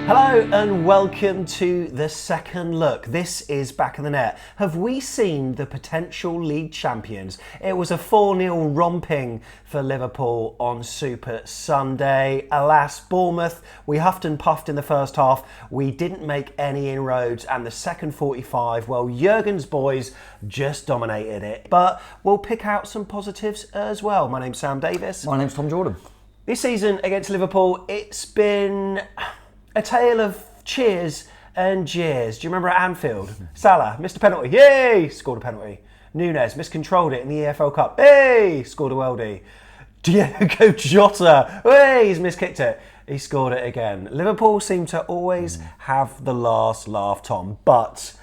Hello and welcome to the second look. This is Back of the Net. Have we seen the potential league champions? It was a 4-0 romping for Liverpool on Super Sunday. Alas, Bournemouth, we huffed and puffed in the first half. We didn't make any inroads, and the second 45, well, Jürgen's boys just dominated it. But we'll pick out some positives as well. My name's Sam Davis. My name's Tom Jordan. This season against Liverpool, it's been a tale of cheers and jeers. Do you remember at Anfield? Salah missed a penalty. Yay! Scored a penalty. Nunes miscontrolled it in the EFL Cup. Hey! Scored a worldie. Diogo Jota. Hey! He's miskicked it. He scored it again. Liverpool seem to always have the last laugh, Tom. But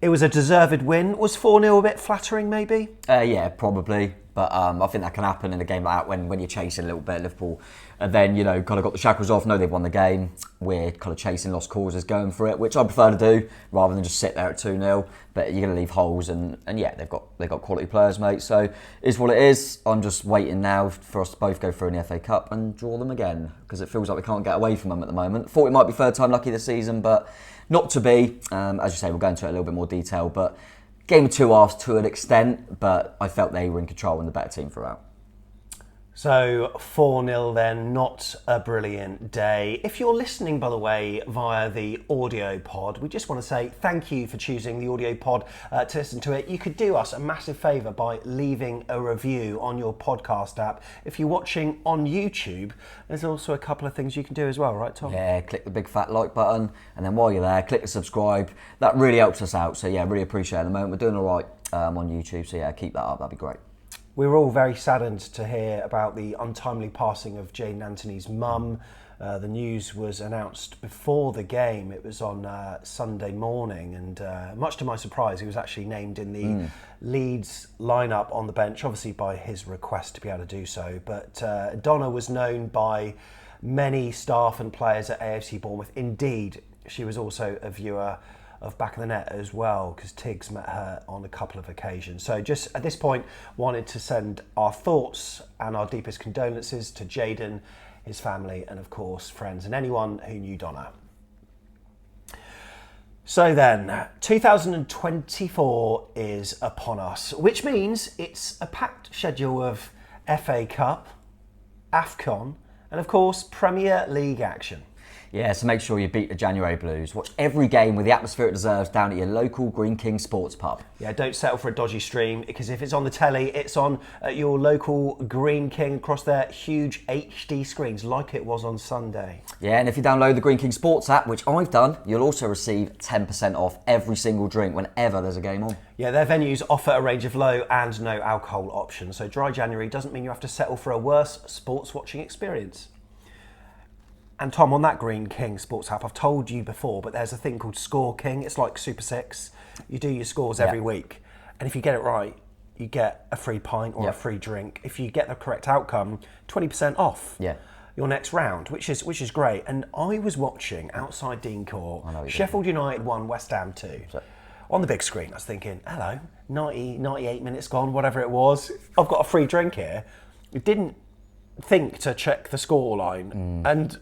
it was a deserved win. Was 4-0 a bit flattering, maybe? Yeah, probably. But I think that can happen in a game like that when you're chasing a little bit. Liverpool, and then, you know, kind of got the shackles off. No, they've won the game. We're kind of chasing lost causes, going for it, which I prefer to do rather than just sit there at 2-0. But you're going to leave holes, and yeah, they've got quality players, mate. So it's what it is. I'm just waiting now for us to both go through in the FA Cup and draw them again, because it feels like we can't get away from them at the moment. Thought it might be third time lucky this season, but not to be. As you say, we'll go into it in a little bit more detail, but game of two halves to an extent, but I felt they were in control and the better team throughout. So 4-0 then, not a brilliant day. If you're listening, by the way, via the audio pod, we just want to say thank you for choosing the audio pod to listen to it. You could do us a massive favour by leaving a review on your podcast app. If you're watching on YouTube, there's also a couple of things you can do as well, right, Tom? Yeah, click the big fat like button, and then while you're there, click the subscribe. That really helps us out. So yeah, really appreciate it at the moment. We're doing all right on YouTube, so yeah, keep that up. That'd be great. We were all very saddened to hear about the untimely passing of Jaden Anthony's mum. The news was announced before the game. It was on Sunday morning, and much to my surprise, he was actually named in the Leeds lineup on the bench, obviously by his request to be able to do so. But Donna was known by many staff and players at AFC Bournemouth. Indeed, she was also a viewer of Back of the Net as well, because Tiggs met her on a couple of occasions. So just at this point, wanted to send our thoughts and our deepest condolences to Jaden, his family, and of course friends, and anyone who knew Donna. So then, 2024 is upon us, which means it's a packed schedule of FA Cup, AFCON, and of course Premier League action. Yeah, so make sure you beat the January Blues. Watch every game with the atmosphere it deserves down at your local Green King Sports Pub. Yeah, don't settle for a dodgy stream, because if it's on the telly, it's on at your local Green King across their huge HD screens, like it was on Sunday. Yeah, and if you download the Green King Sports app, which I've done, you'll also receive 10% off every single drink whenever there's a game on. Yeah, their venues offer a range of low and no alcohol options, so dry January doesn't mean you have to settle for a worse sports watching experience. And Tom, on that Green King Sports app, I've told you before, but there's a thing called Score King. It's like Super 6. You do your scores every week. And if you get it right, you get a free pint or a free drink. If you get the correct outcome, 20% off your next round, which is great. And I was watching outside Dean Court, Sheffield United 1, West Ham 2. On the big screen, I was thinking, hello, 98 minutes gone, whatever it was. I've got a free drink here. I didn't think to check the score line. And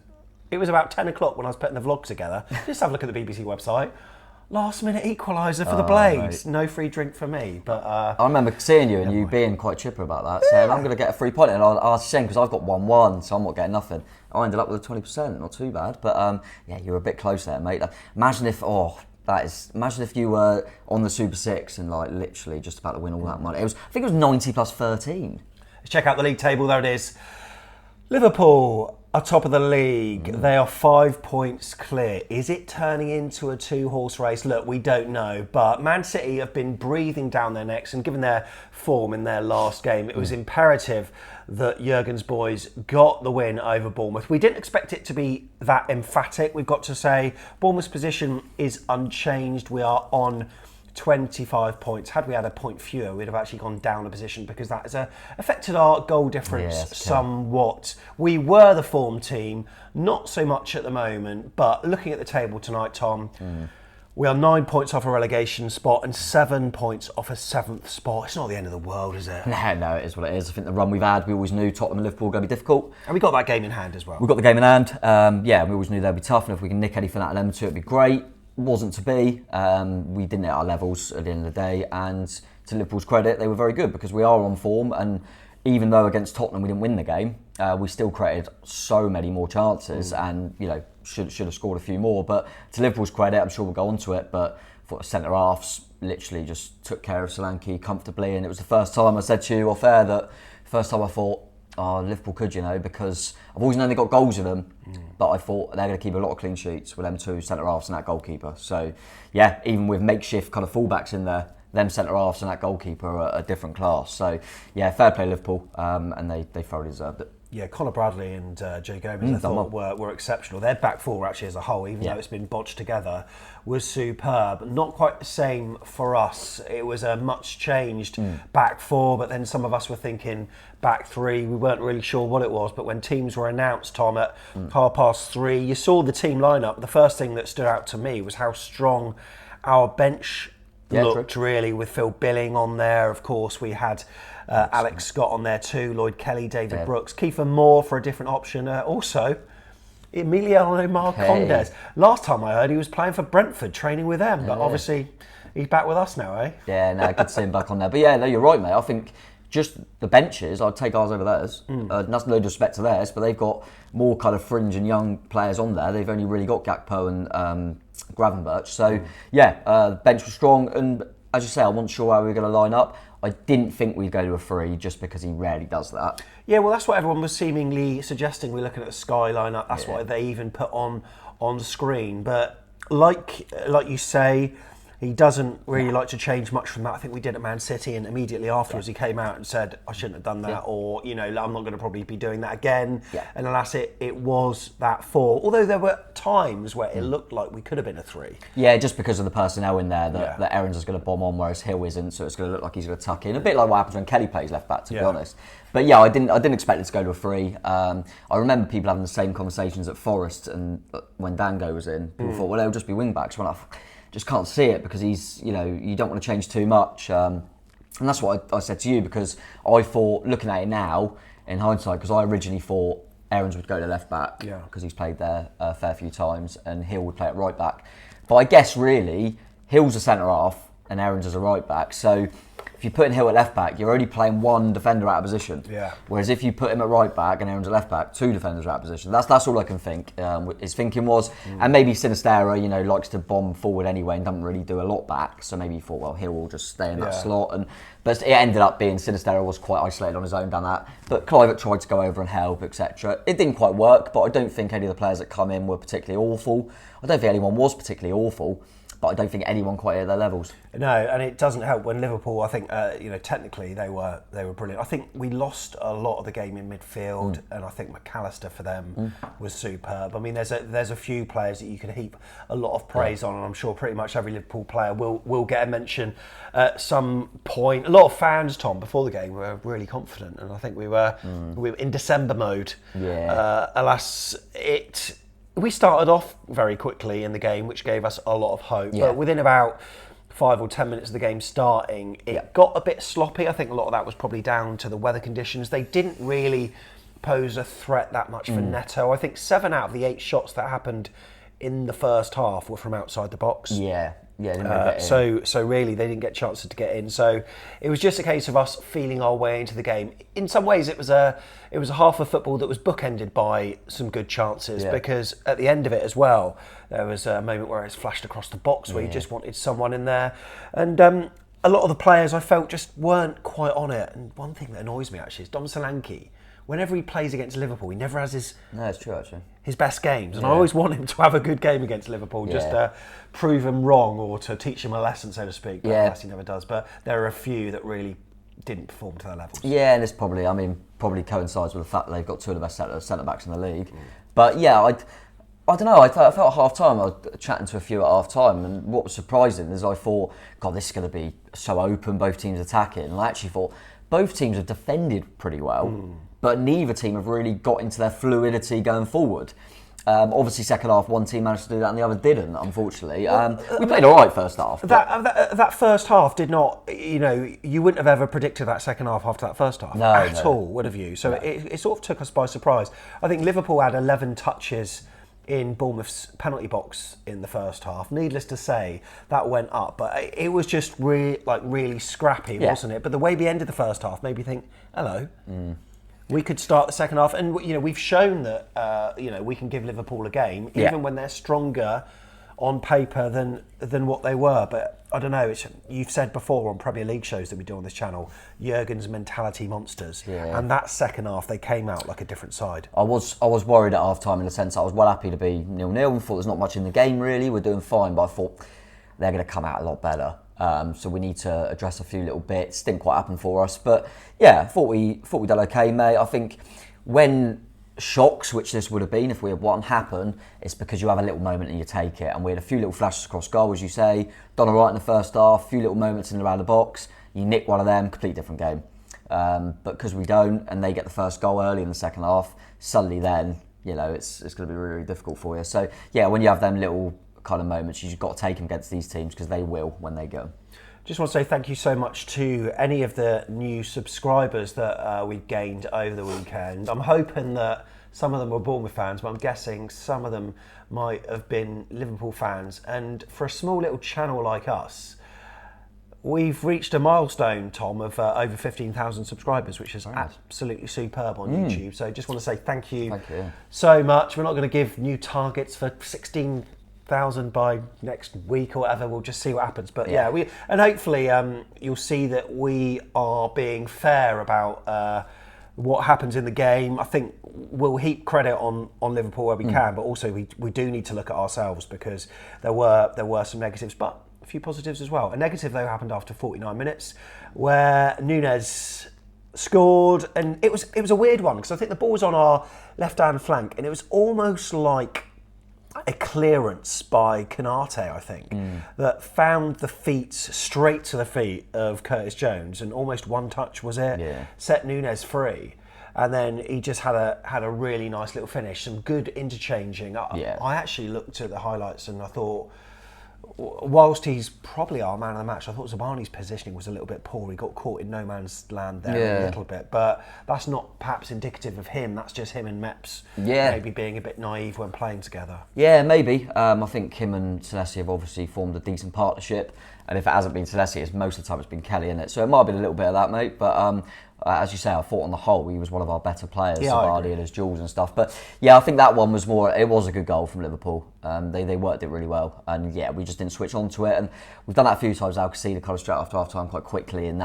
it was about 10 o'clock when I was putting the vlog together. Just have a look at the BBC website. Last minute equaliser for the Blades. Mate. No free drink for me. But I remember seeing you and you being quite chipper about that, saying I'm going to get a free pint. And I was ashamed because I've got 1-1, so I'm not getting nothing. I ended up with a 20%, not too bad. But yeah, you're a bit close there, mate. Imagine if you were on the Super 6 and like literally just about to win all that money. I think it was 90 plus 13. Let's check out the league table. There it is. Liverpool are top of the league. They are 5 points clear. Is it turning into a two-horse race? Look, we don't know. But Man City have been breathing down their necks, and given their form in their last game, it was imperative that Jürgen's boys got the win over Bournemouth. We didn't expect it to be that emphatic, we've got to say. Bournemouth's position is unchanged. We are on 25 points. Had we had a point fewer, we'd have actually gone down a position, because that has affected our goal difference somewhat. We were the form team, not so much at the moment, but looking at the table tonight, Tom, We are 9 points off a relegation spot and 7 points off a 7th spot. It's not the end of the world, is it? No, it is what it is. I think the run we've had, we always knew Tottenham and Liverpool were going to be difficult. And we got that game in hand as well. We got the game in hand. We always knew they'd be tough, and if we can nick anything out of them too, it'd be great. Wasn't to be. We didn't hit our levels at the end of the day, and to Liverpool's credit, they were very good because we are on form, and even though against Tottenham we didn't win the game, we still created so many more chances, and should have scored a few more. But to Liverpool's credit, I'm sure we'll go on to it, but I thought the centre halves literally just took care of Solanke comfortably, and it was the first time I said to you off air that first time I thought, Liverpool could, because I've always known they got goals in them, but I thought they're going to keep a lot of clean sheets with them two centre halves and that goalkeeper. So yeah, even with makeshift kind of fullbacks in there, them centre halves and that goalkeeper are a different class. So yeah, fair play Liverpool, and they thoroughly deserved it. Yeah, Conor Bradley and Joe Gomez, I thought were exceptional. Their back four actually as a whole, even though it's been botched together, was superb. Not quite the same for us. It was a much changed back four, but then some of us were thinking back three. We weren't really sure what it was, but when teams were announced, Tom, at 3:30, you saw the team lineup. The first thing that stood out to me was how strong our bench looked, really, with Phil Billing on there. Of course, we had Alex Scott on there too, Lloyd Kelly, David Brooks, Kiefer Moore for a different option. Also, Emiliano Marcondes. Last time I heard he was playing for Brentford, training with them, but obviously he's back with us now, eh? Yeah, no, good to see him back on there. But yeah, no, you're right, mate. I think just the benches, I'd take ours over theirs. That's no disrespect to theirs, but they've got more kind of fringe and young players on there. They've only really got Gakpo and Gravenberch. So yeah, the bench was strong, and as you say, I wasn't sure how we were going to line up. I didn't think we'd go to a 3 just because he rarely does that. Yeah, well, that's what everyone was seemingly suggesting. We're looking at the Sky lineup. That's what they even put on the screen. But like you say, he doesn't really like to change much from that. I think we did at Man City, and immediately afterwards he came out and said, I shouldn't have done that, or, I'm not going to probably be doing that again. And alas, it was that 4. Although there were times where it looked like we could have been a 3. Yeah, just because of the personnel in there that Aarons is going to bomb on, whereas Hill isn't, so it's going to look like he's going to tuck in. A bit like what happens when Kelly plays left back, to be honest. But yeah, I didn't expect it to go to a 3. I remember people having the same conversations at Forest, and when Dango was in, people thought, well, they'll just be wing backs. When I just can't see it, because he's, you don't want to change too much. And that's what I said to you, because I thought, looking at it now, in hindsight, because I originally thought Aarons would go to left back, because he's played there a fair few times, and Hill would play at right back. But I guess really, Hill's a centre half and Aarons is a right back. So if you put in Hill at left back, you're only playing one defender out of position. Whereas if you put him at right back and Aarons at left back, 2 defenders are out of position. That's all I can think. His thinking was, and maybe Sinistera, likes to bomb forward anyway and doesn't really do a lot back. So maybe he thought, well, Hill will just stay in that slot. But it ended up being Sinistera was quite isolated on his own down that. But Clivert tried to go over and help, etc. It didn't quite work, but I don't think any of the players that come in were particularly awful. I don't think anyone was particularly awful, but I don't think anyone quite hit their levels. No, and it doesn't help when Liverpool, I think, technically they were brilliant. I think we lost a lot of the game in midfield, and I think McAllister for them was superb. I mean, there's a few players that you can heap a lot of praise on, and I'm sure pretty much every Liverpool player will get a mention at some point. A lot of fans, Tom, before the game were really confident, and I think we were in December mode. Alas, we started off very quickly in the game, which gave us a lot of hope. But within about 5 or 10 minutes of the game starting, it got a bit sloppy. I think a lot of that was probably down to the weather conditions. They didn't really pose a threat that much for Neto. I think 7 out of the 8 shots that happened in the first half were from outside the box. So really, they didn't get chances to get in. So it was just a case of us feeling our way into the game. In some ways, it was a half of football that was bookended by some good chances, because at the end of it as well, there was a moment where it's flashed across the box where you just wanted someone in there, and a lot of the players I felt just weren't quite on it. And one thing that annoys me actually is Dom Solanke. Whenever he plays against Liverpool, he never has it's true, actually. his best games. And I always want him to have a good game against Liverpool, just to prove him wrong or to teach him a lesson, so to speak. But alas, he never does. But there are a few that really didn't perform to their levels. Yeah, and it's probably coincides with the fact that they've got 2 of the best centre-backs in the league. But yeah, I don't know, I felt at half-time, I was chatting to a few at half-time, and what was surprising is I thought, God, this is going to be so open, both teams attacking. And I actually thought both teams have defended pretty well. But neither team have really got into their fluidity going forward. Obviously, second half, one team managed to do that and the other didn't, unfortunately. We played all right first half. That first half did not, you wouldn't have ever predicted that second half after that first half at all, would have you? So it sort of took us by surprise. I think Liverpool had 11 touches in Bournemouth's penalty box in the first half. Needless to say, that went up, but it was just really scrappy, wasn't it? But the way we ended the first half made me think, hello. We could start the second half, and we've shown that we can give Liverpool a game, even when they're stronger on paper than what they were. But I don't know. You've said before on Premier League shows that we do on this channel, Jürgen's mentality monsters, and that second half they came out like a different side. I was worried at half time in the sense I was well happy to be 0-0 and thought there's not much in the game really. We're doing fine, but I thought they're going to come out a lot better. So we need to address a few little bits. Didn't quite happen for us, but yeah, thought we done okay, mate. I think when shocks, which this would have been if we had one, happen, it's because you have a little moment and you take it. And we had a few little flashes across goal, as you say. Done all right in the first half. A few little moments in and around the box. You nick one of them, complete different game. But because we don't, and they get the first goal early in the second half, suddenly then it's going to be really, really difficult for you. So yeah, when you have them little kind of moments, you've got to take them against these teams because they will when they go. Just want to say thank you so much to any of the new subscribers that we've gained over the weekend. I'm hoping that some of them were Bournemouth fans, but I'm guessing some of them might have been Liverpool fans. And for a small little channel like us, we've reached a milestone, Tom, of over 15,000 subscribers, which is absolutely superb on YouTube. So just want to say thank you so much. We're not going to give new targets for 16,000 by next week or whatever. We'll just see what happens. But and hopefully you'll see that we are being fair about what happens in the game. I think we'll heap credit on Liverpool where we can, but also we do need to look at ourselves because there were some negatives, but a few positives as well. A negative though happened after 49 minutes where Núñez scored, and it was a weird one because I think the ball was on our left-hand flank and it was almost like a clearance by Canate, I think, that found the feet straight to the feet of Curtis Jones, and almost one touch was it, set Núñez free, and then he just had a really nice little finish, some good interchanging. I actually looked at the highlights and I thought, whilst he's probably our man of the match, I thought Zabani's positioning was a little bit poor. He got caught in no man's land there a little bit, but that's not perhaps indicative of him. That's just him and Meps maybe being a bit naive when playing together. Yeah, maybe. I think him and Celessi have obviously formed a decent partnership, and if it hasn't been Celessi, it's most of the time it's been Kelly in it. So it might have been a little bit of that, mate, but as you say, I thought on the whole he was one of our better players, Zabani and his duels and stuff. But yeah, I think that one was more, it was a good goal from Liverpool. They worked it really well, and yeah, we just didn't switch on to it. And we've done that a few times now, conceded kind of straight after half time quite quickly, and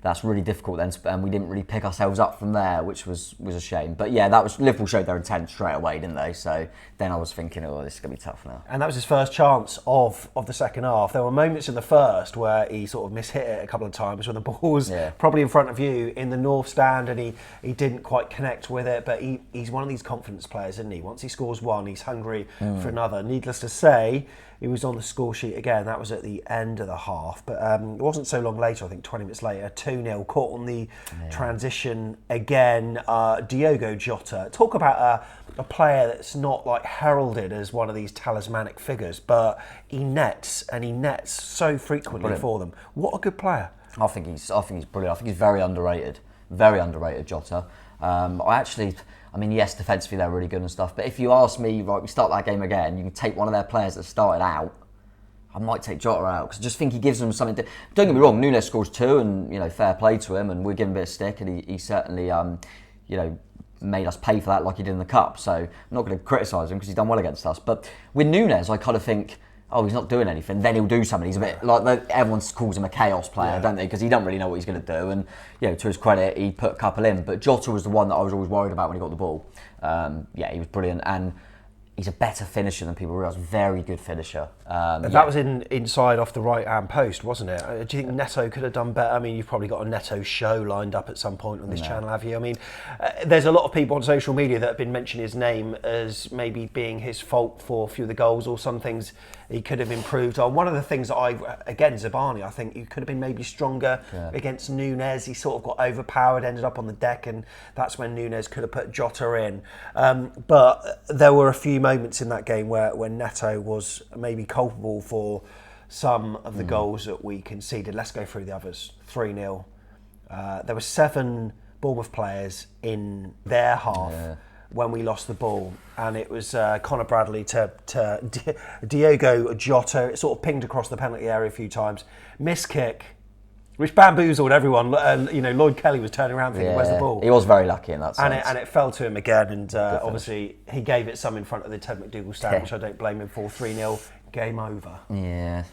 that's really difficult then, and we didn't really pick ourselves up from there, which was a shame. But yeah, Liverpool showed their intent straight away, didn't they? So then I was thinking, this is going to be tough now. And that was his first chance of the second half. There were moments in the first where he sort of mishit it a couple of times when the ball was probably in front of you in the north stand, and he didn't quite connect with it. But he's one of these confidence players, isn't he? Once he scores one, he's hungry for another. Needless to say, he was on the score sheet again. That was at the end of the half. But it wasn't so long later, I think 20 minutes later, 2-0, caught on the transition again. Diogo Jota. Talk about a player that's not like heralded as one of these talismanic figures, but he nets so frequently for them. What a good player. I think he's brilliant. I think he's very underrated, Jota. Yes, defensively they're really good and stuff, but if you ask me, right, we start that game again, you can take one of their players that started out, I might take Jota out, because I just think he gives them something. Don't get me wrong, Núñez scores 2, and fair play to him, and we're giving a bit of stick, and he certainly made us pay for that like he did in the cup. So I'm not going to criticise him because he's done well against us. But with Núñez, I kind of think, he's not doing anything. Then he'll do something. He's a bit like everyone calls him a chaos player, don't they? Because he don't really know what he's going to do. And to his credit, he put a couple in. But Jota was the one that I was always worried about when he got the ball. He was brilliant, and he's a better finisher than people realise. Very good finisher. That was inside off the right-hand post, wasn't it? Do you think Neto could have done better? I mean, you've probably got a Neto show lined up at some point on this channel, have you? I mean, there's a lot of people on social media that have been mentioning his name as maybe being his fault for a few of the goals, or some things he could have improved on. One of the things that Zabani, I think he could have been maybe stronger against Núñez. He sort of got overpowered, ended up on the deck, and that's when Núñez could have put Jota in. But there were a few moments in that game where Neto was maybe culpable for some of the goals that we conceded. Let's go through the others. 3-0. There were 7 Bournemouth players in their half when we lost the ball, and it was Conor Bradley to Diogo Jota. It sort of pinged across the penalty area a few times. Miss kick, which bamboozled everyone, and Lloyd Kelly was turning around thinking, "Where's the ball?" He was very lucky in that sense. And it fell to him again, and obviously he gave it some in front of the Ted McDougall stand, which I don't blame him for. 3-0, game over. Yeah,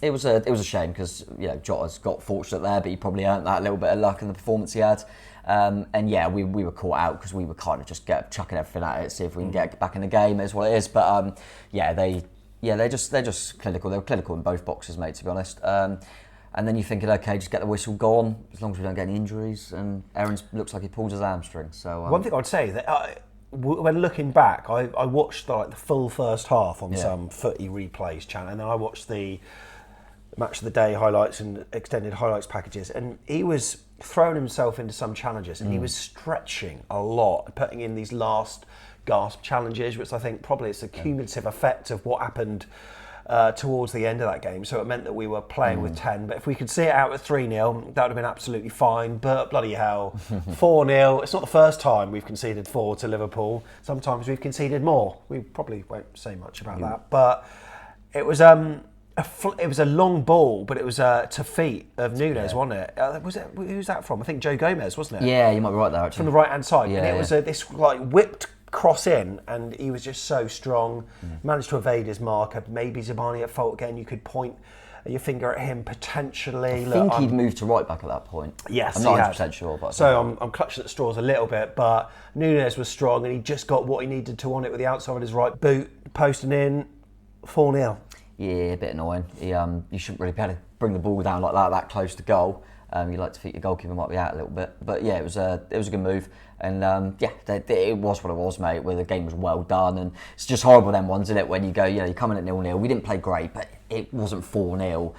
it was a shame because Jota's got fortunate there, but he probably earned that little bit of luck in the performance he had. We were caught out because we were kind of just chucking everything at it, see if we can get back in the game. Is what it is. But they're just clinical. They were clinical in both boxes, mate. To be honest. And then you're thinking, okay, just get the whistle gone, as long as we don't get any injuries. And Aaron looks like he pulls his hamstring. So one thing I'd say that when looking back, I watched the full first half on some footy replays channel, and then I watched the match of the day highlights and extended highlights packages, and he was throwing himself into some challenges, and he was stretching a lot, putting in these last gasp challenges, which I think probably it's a cumulative effect of what happened towards the end of that game. So it meant that we were playing with 10. But if we could see it out at 3-0, that would have been absolutely fine. But bloody hell, 4-0. It's not the first time we've conceded 4 to Liverpool. Sometimes we've conceded more. We probably won't say much about that. But it was a long ball, but it was to feet of Nunes, wasn't it? Who's that from? I think Joe Gomez, wasn't it? Yeah, you might be right there, actually. From the right-hand side. And it was this whipped cross in, and he was just so strong. Managed to evade his marker. Maybe Zabani at fault again. You could point your finger at him potentially. I think he'd moved to right back at that point. Yes, I'm not 100% sure. But so I'm clutching at straws a little bit, but Nunes was strong, and he just got what he needed to on it with the outside of his right boot, posting in 4-0. Yeah, a bit annoying. You shouldn't really be able to bring the ball down like that close to goal. You like to think your goalkeeper might be out a little bit, but yeah, it was a good move, and it was what it was, mate. Where the game was well done, and it's just horrible them ones, isn't it? When you go, you're coming at 0-0. We didn't play great, but it wasn't 4-0.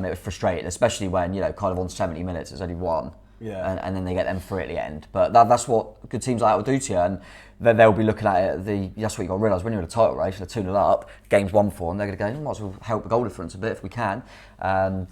It was frustrating, especially when kind of on 70 minutes it's only 1. Yeah. And then they get them 3 at the end. But that's what good teams like that will do to you. And then they'll be looking at it. That's what you've got to realise when you're in a title race, they're 2-0 up, game's 1-4, and they're going to go, might as well help the goal difference a bit if we can. And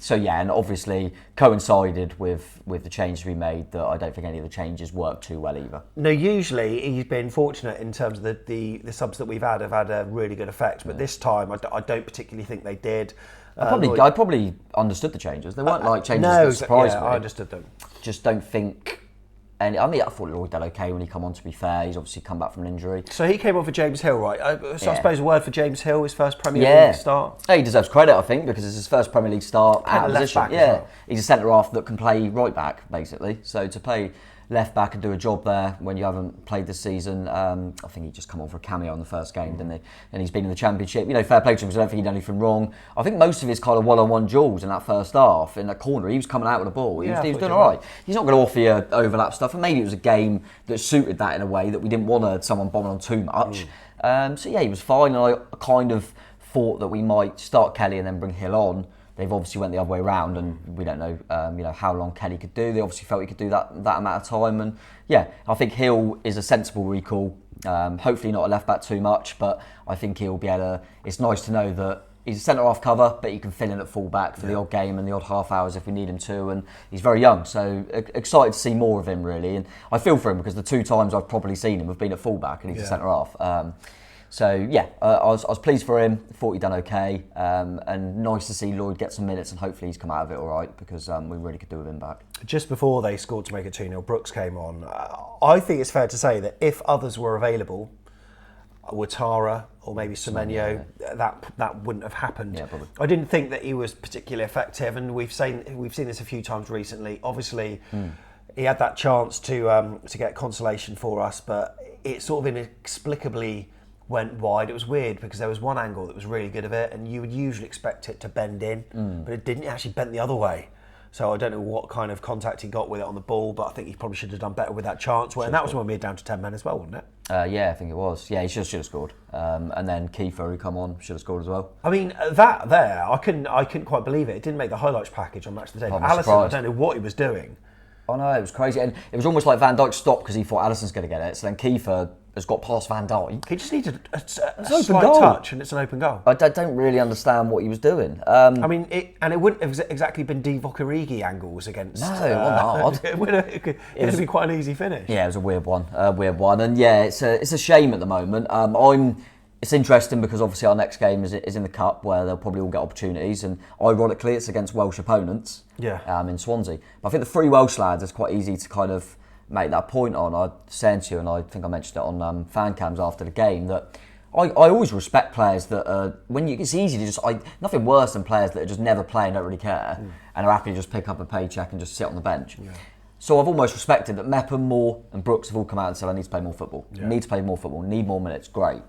obviously coincided with the changes we made that I don't think any of the changes worked too well either. No, usually he's been fortunate in terms of the subs that we've had have had a really good effect, but this time I don't particularly think they did. I probably understood the changes. They weren't changes that surprised me. I understood them. Just don't think. And I thought Lloyd did okay when he come on. To be fair, he's obviously come back from an injury. So he came on for James Hill, right? I suppose a word for James Hill, his first Premier League start. He deserves credit, I think, because it's his first Premier League start out of position. Well. He's a centre half that can play right back, basically. So to play left back and do a job there when you haven't played this season, I think he just come on for a cameo in the first game, didn't he? And he's been in the Championship. Fair play to him because I don't think he'd done anything wrong. I think most of his kind of one-on-one duels in that first half, in that corner, he was coming out with the ball. He was doing all right. He's not going to offer you overlap stuff, and maybe it was a game that suited that in a way that we didn't want someone bombing on too much. He was fine, and I kind of thought that we might start Kelly and then bring Hill on. They've obviously went the other way around, and we don't know, how long Kelly could do. They obviously felt he could do that amount of time, and I think Hill is a sensible recall. Hopefully not a left back too much, but I think he'll be able to. It's nice to know that he's a centre half cover, but he can fill in at full back for the odd game and the odd half hours if we need him to. And he's very young, so excited to see more of him really. And I feel for him because the 2 times I've probably seen him have been at full back, and he's a centre half. I was pleased for him. Thought he'd done okay, and nice to see Lloyd get some minutes, and hopefully he's come out of it all right because we really could do with him back. Just before they scored to make it 2-0, Brooks came on. I think it's fair to say that if others were available, Ouattara or maybe Semenyo, that wouldn't have happened. Yeah, probably. I didn't think that he was particularly effective, and we've seen this a few times recently. Obviously, he had that chance to get consolation for us, but it sort of inexplicably went wide. It was weird because there was one angle that was really good of it, and you would usually expect it to bend in, but it didn't. It actually bent the other way. So I don't know what kind of contact he got with it on the ball, but I think he probably should have done better with that chance. And that was when we were down to 10 men as well, wasn't it? I think it was. Yeah, he should have scored. And then Kiefer, who come on, should have scored as well. I mean, that there, I couldn't quite believe it. It didn't make the highlights package on Match of the Day. But Alisson, I don't know what he was doing. Oh no, it was crazy. And it was almost like Van Dijk stopped because he thought Alisson's going to get it. So then Kiefer has got past Van Dijk. He just needed a open slight goal. touch, and it's an open goal. I don't really understand what he was doing. I mean, it wouldn't have exactly been Divock Origi angles against. No, it wasn't hard. It would have been quite an easy finish. Yeah, it was a weird one. And yeah, it's a shame at the moment. It's interesting because obviously our next game is in the Cup, where they'll probably all get opportunities, and ironically it's against Welsh opponents. Yeah. In Swansea. But I think the 3 Welsh lads is quite easy to kind of make that point on. I said to you, and I think I mentioned it on fan cams after the game, that I always respect players that it's easy to just nothing worse than players that just never play and don't really care and are happy to just pick up a paycheck and just sit on the bench. Yeah. So I've almost respected that Mepham, Moore and Brooks have all come out and said, I need to play more football. Yeah. Need to play more football. Need more minutes. Great.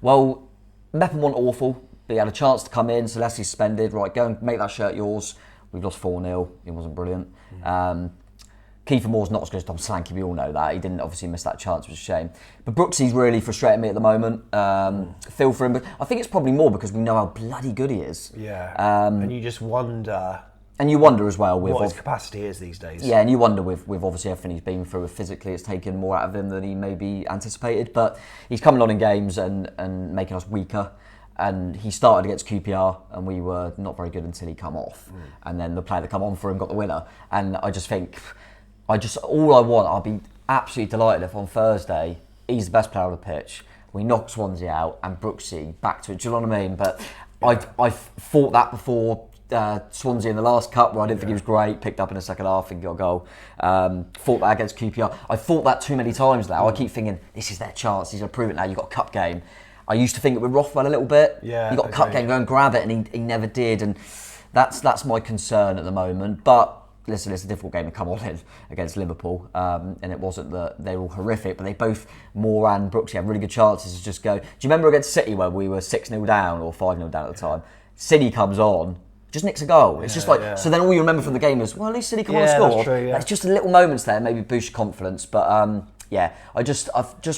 Well, Mepham wasn't awful, but he had a chance to come in, so unless he's suspended, right, go and make that shirt yours. We've lost 4-0. He wasn't brilliant. Kiefer Moore's not as good as Tom Slanky, we all know that. He didn't obviously miss that chance, which is a shame. But Brooksy's really frustrating me at the moment. Feel for him, but I think it's probably more because we know how bloody good he is. Yeah. And you just wonder. And you wonder as well with what his capacity is these days. Yeah, and you wonder with obviously everything he's been through physically, it's taken more out of him than he maybe anticipated. But he's coming on in games and making us weaker. And he started against QPR, and we were not very good until he come off. And then the player that come on for him got the winner. And I just think, all I want, I'll be absolutely delighted if on Thursday he's the best player on the pitch. We knock Swansea out and Brooksy back to it. Do you know what I mean? But I thought that before Swansea in the last cup, where I didn't think he was great, picked up in the second half and got a goal. Thought that against QPR. I thought that too many times now. I keep thinking, this is their chance. He's going to prove it now. You've got a cup game. I used to think it with Rothwell a little bit. Yeah, he got a cup game, go and grab it, and he never did. And that's my concern at the moment. But listen, it's a difficult game to come on in against Liverpool, and it wasn't that they were all horrific, but they both, Moore and Brooksy, had really good chances to just go. Do you remember against City where we were 6-0 down or 5-0 down at the time? City comes on, just nicks a goal. It's just like, so then all you remember from the game is, well, at least City come on and score. That's true, yeah. It's just little moments there, maybe boost your confidence, but yeah, I've just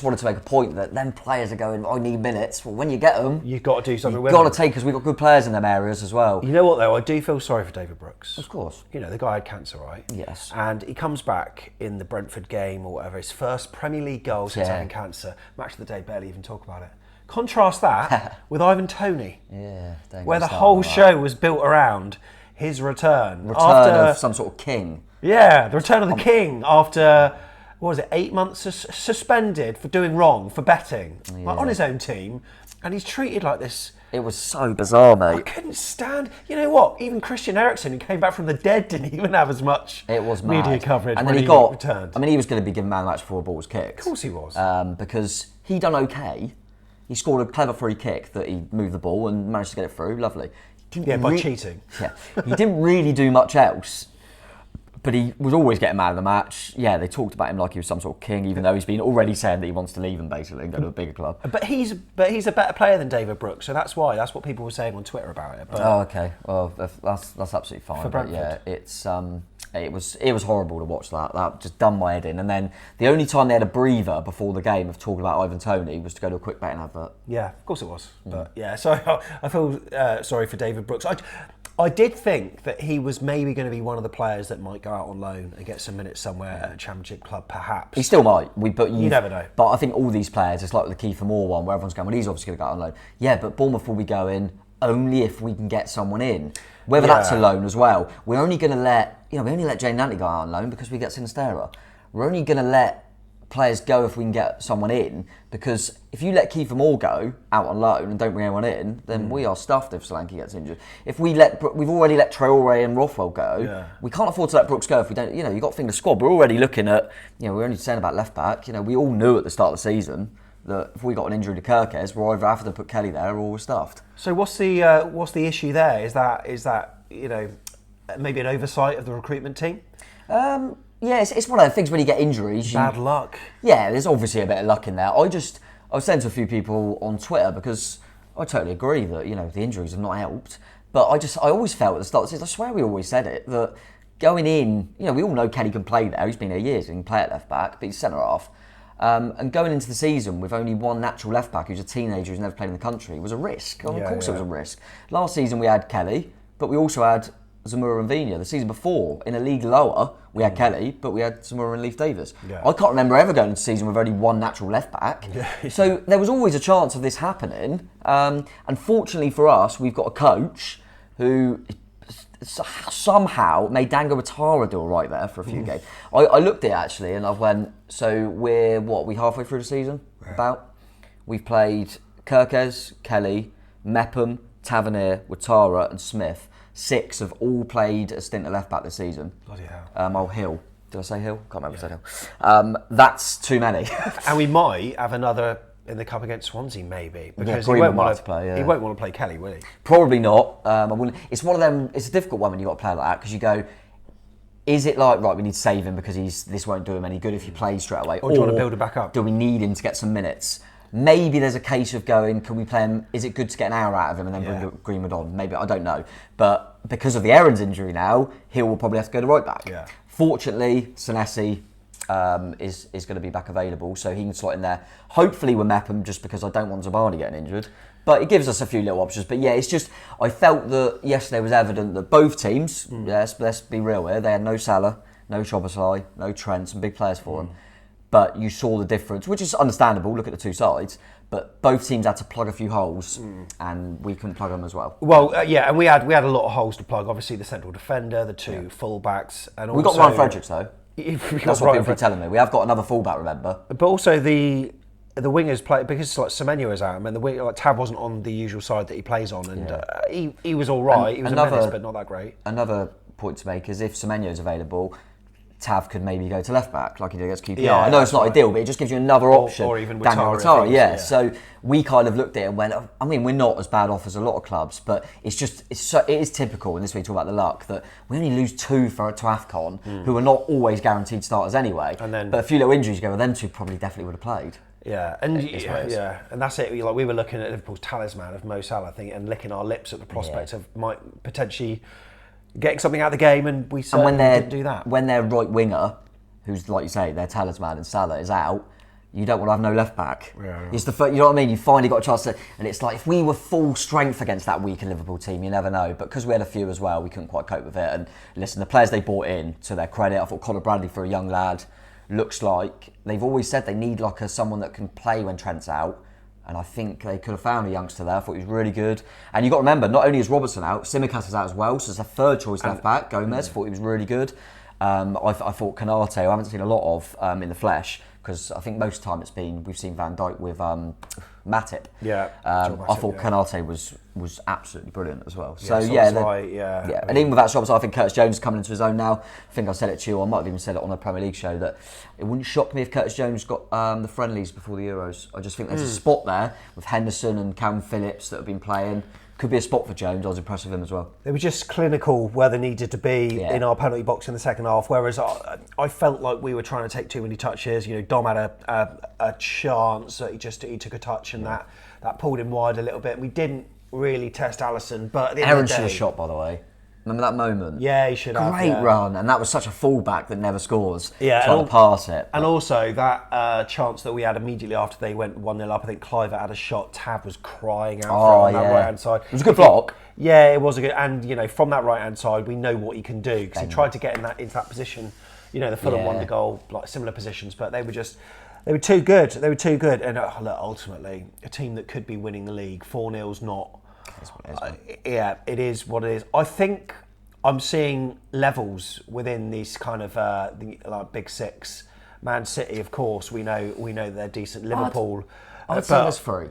wanted to make a point that them players are going, I need minutes. Well, when you get them, you've got to do something with them. You've got them. to take, because we've got good players in them areas as well. You know what, though? I do feel sorry for David Brooks. Of course. You know, the guy had cancer, right? Yes. And he comes back in the Brentford game or whatever, his first Premier League goal since having cancer. Match of the day, barely even talk about it. Contrast that with Ivan Toney. Yeah. Where the whole show was built around his return. Return of some sort of king. Yeah, the return of the king after, what was it, 8 months suspended for doing wrong, for betting, like on his own team, and he's treated like this. It was so bizarre, mate. I couldn't stand. You know what? Even Christian Eriksen, who came back from the dead, didn't even have as much media coverage. And then when he got returned. I mean, he was going to be given man of the match before the ball was kicked. Of course he was. Because he done okay. He scored a clever free kick that he moved the ball and managed to get it through. Lovely. By cheating. Yeah, he didn't really do much else. But he was always getting man of the match. Yeah, they talked about him like he was some sort of king, even though he's been already saying that he wants to leave and basically go to a bigger club. But he's a better player than David Brooks, so that's why. That's what people were saying on Twitter about it. But okay. Well, that's absolutely fine. For Brentford. Yeah, it was horrible to watch that. That just done my head in. And then the only time they had a breather before the game of talking about Ivan Toney was to go to a quick betting advert. Yeah, of course it was. But yeah, so I feel sorry for David Brooks. I did think that he was maybe going to be one of the players that might go out on loan and get some minutes somewhere at a Championship club, perhaps. He still might. You never know. But I think all these players, it's like the Kiefer Moore one, where everyone's going, well, he's obviously going to go out on loan. Yeah, but Bournemouth will be going only if we can get someone in. Whether that's a loan as well. We're only going to let, we only let Jaden Antley go out on loan because we get Sinistera. We're only going to let players go if we can get someone in, because if you let Kiefer Moore go out on loan and don't bring anyone in, then we are stuffed if Solanke gets injured. If we've already let Traore and Rothwell go, we can't afford to let Brooks go if we don't. You've got to think the squad. We're already looking at, we're only saying about left back. We all knew at the start of the season that if we got an injury to Kirkes, we're either having to put Kelly there or we're stuffed. So what's the issue there? Is that maybe an oversight of the recruitment team? Yeah, it's one of the things when you get injuries. Bad luck. Yeah, there's obviously a bit of luck in there. I was saying to a few people on Twitter, because I totally agree that, the injuries have not helped. But I always felt at the start of the season, I swear we always said it, that going in, we all know Kelly can play there. He's been there years. He can play at left back, but he's centre half. And going into the season with only one natural left back who's a teenager who's never played in the country was a risk. Of course it was a risk. Last season we had Kelly, but we also had Zamora and Vina. The season before, in a league lower, we had Kelly, but we had Zamora and Leif Davis. Yeah. I can't remember ever going into a season with only one natural left back. Yeah. So there was always a chance of this happening. Unfortunately for us, we've got a coach who somehow made Dango Watara do all right there for a few games. I looked at it actually and I went, so we halfway through the season? Right. About? We've played Kirkes, Kelly, Mepham, Tavernier, Watara and Smith. 6 have all played a stint at left back this season. Bloody hell. Hill. Did I say Hill? Can't remember if I said Hill. That's too many. And we might have another in the cup against Swansea, maybe, because he won't want to play. Yeah. He won't want to play Kelly, will he? Probably not. I wouldn't. It's one of them. It's a difficult one when you got to play like that because you go. Is it like right? We need to save him because this won't do him any good if he plays straight away. Or do you want to build it back up? Do we need him to get some minutes? Maybe there's a case of going, can we play him? Is it good to get an hour out of him and then bring Greenwood on? Maybe, I don't know. But because of the Aaron's injury now, Hill will probably have to go to right back. Yeah. Fortunately, Senesi is going to be back available, so he can slot in there. Hopefully with Mepham, just because I don't want Zabani getting injured. But it gives us a few little options. But yeah, it's just, I felt that yesterday was evident that both teams, let's be real here, they had no Salah, no Szoboszlai, no Trent, some big players for them. But you saw the difference, which is understandable, look at the two sides. But both teams had to plug a few holes, and we couldn't plug them as well. Well, and we had a lot of holes to plug. Obviously, the central defender, the two full-backs. And we got Ryan Fredericks, though. That's what people are telling me. We have got another full-back, remember? But also the wingers play, because like Semenyo was out, and the wing, like Tav wasn't on the usual side that he plays on, and he was all right. He was a menace, but not that great. Another point to make is if Semenyo's available, Tav could maybe go to left back like he did against QPR. Yeah, I know it's not ideal, but it just gives you another option. Or even Watara. Yeah. So we kind of looked at it and went, I mean, we're not as bad off as a lot of clubs, but it is typical, and this week we talk about the luck, that we only lose 2 to AFCON, who are not always guaranteed starters anyway. But a few little injuries go, well, them two probably definitely would have played. Yeah, and and that's it. Like we were looking at Liverpool's talisman of Mo Salah, and licking our lips at the prospect of might potentially getting something out of the game, and we certainly didn't do that. When their right winger, who's like you say, their talisman and Salah is out, you don't want to have no left back. Yeah. It's you know what I mean? You finally got a chance to, and it's like if we were full strength against that weaker Liverpool team, you never know. But because we had a few as well, we couldn't quite cope with it. And listen, the players they brought in, to their credit, I thought Conor Bradley, for a young lad, looks like they've always said they need like someone that can play when Trent's out. And I think they could have found a youngster there. I thought he was really good. And you've got to remember, not only is Robertson out, Tsimikas is out as well. So it's a third choice left back. Gomez, thought he was really good. I thought Canate, I haven't seen a lot of in the flesh, because I think most of the time we've seen Van Dijk with Matip. Yeah. I thought Canate was absolutely brilliant as well. So yeah. And even with that shot, I think Curtis Jones is coming into his own now. I think I said it to you, I might have even said it on a Premier League show, that it wouldn't shock me if Curtis Jones got the friendlies before the Euros. I just think there's a spot there with Henderson and Calvin Phillips that have been playing. Could be a spot for Jones. I was impressed with him as well. They were just clinical where they needed to be in our penalty box in the second half, whereas I felt like we were trying to take too many touches. You know, Dom had a chance that he took a touch and that pulled him wide a little bit. We didn't really test Alisson, but at the end Aaron of the should day, have shot, by the way. Remember that moment? Yeah, he should have. Great run, and that was such a fullback that never scores. Yeah, trying to pass it. And also that chance that we had immediately after they went 1-0 up, I think Cliver had a shot. Tav was crying out on that right hand side. It was a good block. Yeah, it was a good, and you know, from that right hand side, we know what he can do, because he tried to get into that position. You know, the Fulham won the goal, like similar positions, but they were too good. They were too good, and look, ultimately, a team that could be winning the league, 4-0's not. It is what it is. I think I'm seeing levels within these kind of the big six. Man City, of course, we know they're decent. Liverpool, I'd say there's 3.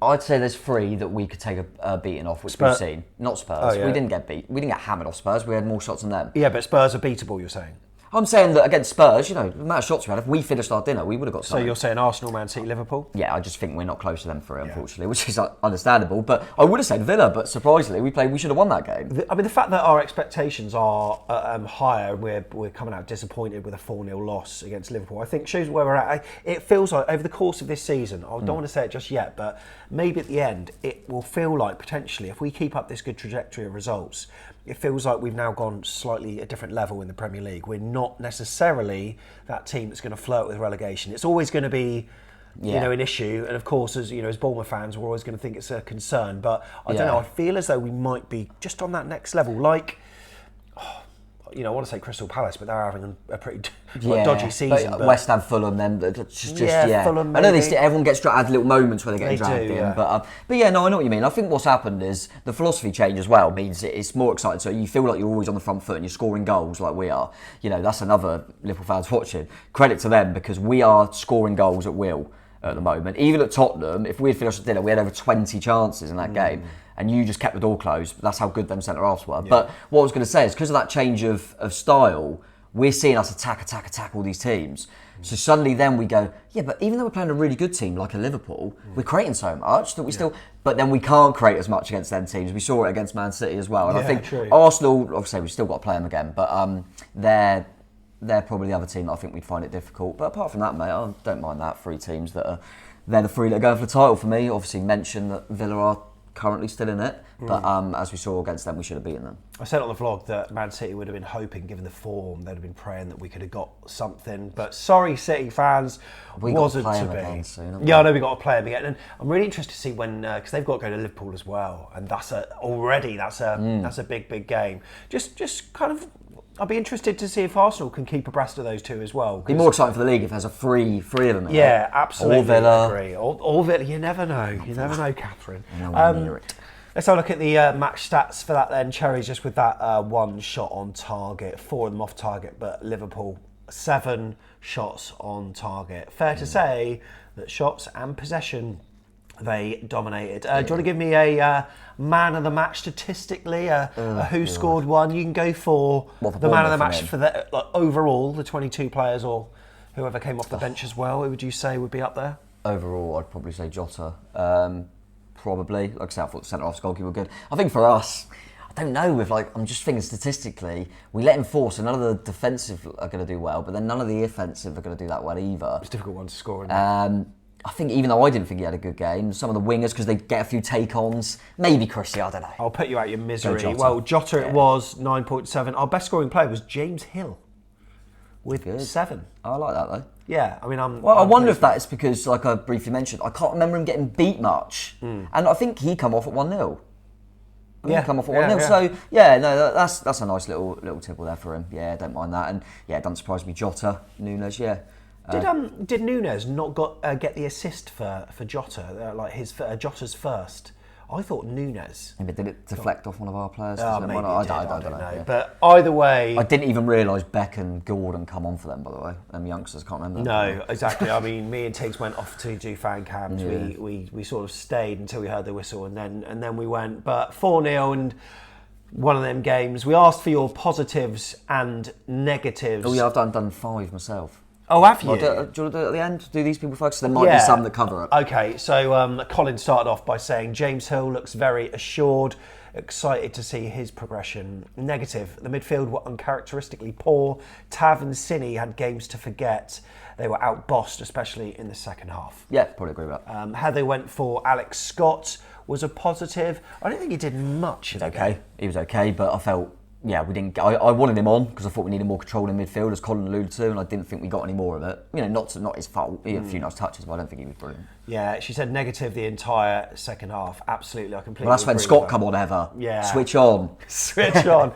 I'd say there's 3 that we could take a beating off, which we've seen. Not Spurs. Oh, yeah. We didn't get beat. We didn't get hammered off Spurs. We had more shots than them. Yeah, but Spurs are beatable, you're saying? I'm saying that against Spurs, you know, the amount of shots we had, if we finished our dinner, we would have got something. So you're saying Arsenal, Man City, Liverpool? Yeah, I just think we're not close to them 3, unfortunately, which is understandable. But I would have said Villa, but surprisingly, we should have won that game. I mean, the fact that our expectations are higher, we're coming out disappointed with a 4-0 loss against Liverpool, I think shows where we're at. It feels like over the course of this season, I don't want to say it just yet, but maybe at the end, it will feel like potentially, if we keep up this good trajectory of results, it feels like we've now gone slightly a different level in the Premier League. We're not necessarily that team that's going to flirt with relegation. It's always going to be, you know, an issue. And of course, as Bournemouth fans, we're always going to think it's a concern. But I don't know. I feel as though we might be just on that next level. Like I want to say Crystal Palace, but they're having a pretty dodgy season. But West Ham, Fulham, then Fulham. I know maybe. everyone gets dragged little moments where they get dragged in, yeah. but I know what you mean. I think what's happened is the philosophy change as well means it's more exciting. So you feel like you're always on the front foot and you're scoring goals like we are. That's another Liverpool fans watching. Credit to them because we are scoring goals at will at the moment. Even at Tottenham, if we had finished at dinner, we had over 20 chances in that game. And you just kept the door closed. That's how good them centre-halves were. Yeah. But what I was going to say is because of that change of style, we're seeing us attack all these teams. So suddenly then we go, but even though we're playing a really good team like a Liverpool, we're creating so much that we still... But then we can't create as much against them teams. We saw it against Man City as well. And I think Arsenal, obviously we've still got to play them again, but they're probably the other team that I think we'd find it difficult. But apart from that, mate, I don't mind that. They're the three that are going for the title for me. Obviously mention that Villa are currently still in it, but as we saw against them, we should have beaten them. I said on the vlog that Man City would have been hoping, given the form, they'd have been praying that we could have got something. But sorry, City fans, wasn't to be. Again soon, I know we got to play them again, and I'm really interested to see when because they've got to go to Liverpool as well, and that's a big game. Just kind of. I'll be interested to see if Arsenal can keep abreast of those two as well. It'd be more exciting for the league if there's a three of them. Yeah, absolutely. Or Villa. Agree. Or Villa. You never know. You never know, Catherine. Let's have a look at the match stats for that then. Cherries just with that one shot on target, 4 of them off target, but Liverpool 7 shots on target. Fair to say that shots and possession they dominated. Do you want to give me a man of the match statistically? Who scored one? You can go for the man of the match for the overall, the 22 players or whoever came off the bench as well. Who would you say would be up there? Overall, I'd probably say Jota. Probably. Like I said, I thought the centre-half goalkeeper were good. I think for us, I don't know, I'm just thinking statistically, we let him force, and none of the defensive are going to do well, but then none of the offensive are going to do that well either. It's a difficult one to score, I think even though I didn't think he had a good game, some of the wingers, because they get a few take-ons, maybe Chrissy, I don't know. I'll put you out your misery. Jota. Well, Jota it was, 9.7. Our best scoring player was James Hill with 7. I like that though. Yeah, I mean, I wonder if that is because, like I briefly mentioned, I can't remember him getting beat much. And I think he come off at 1-0. Come off at 1-0. Yeah. So, that's a nice little tipple there for him. Yeah, don't mind that. And yeah, it doesn't surprise me. Jota, Nunes, Did Nunes not get the assist for Jota, Jota's first? I thought Nunes. Maybe did it deflect off one of our players? Maybe it did, I don't know. Yeah. But either way... I didn't even realise Beck and Gordon come on for them, by the way. Them youngsters, can't remember. No, exactly. I mean, me and Tiggs went off to do fan cams. Yeah. We sort of stayed until we heard the whistle and then we went. But 4-0 and... one of them games. We asked for your positives and negatives. Oh yeah, I've done 5 myself. Oh, have you? Do you want to do it at the end? Do these people focus? There might be some that cover it. Okay, so Colin started off by saying James Hill looks very assured, excited to see his progression. Negative, the midfield were uncharacteristically poor. Tav and Cini had games to forget. They were outbossed, especially in the second half. Yeah, probably agree with that. Heather went for Alex Scott, was a positive. I don't think he did much. He was okay, but I felt... Yeah, we didn't. I wanted him on because I thought we needed more control in midfield, as Colin alluded to, and I didn't think we got any more of it. Not his fault. He had a few nice touches, but I don't think he was brilliant. Yeah, she said negative the entire second half. Absolutely, I completely. Well, that's when Scott come on, Heather. Yeah, switch on. Switch on.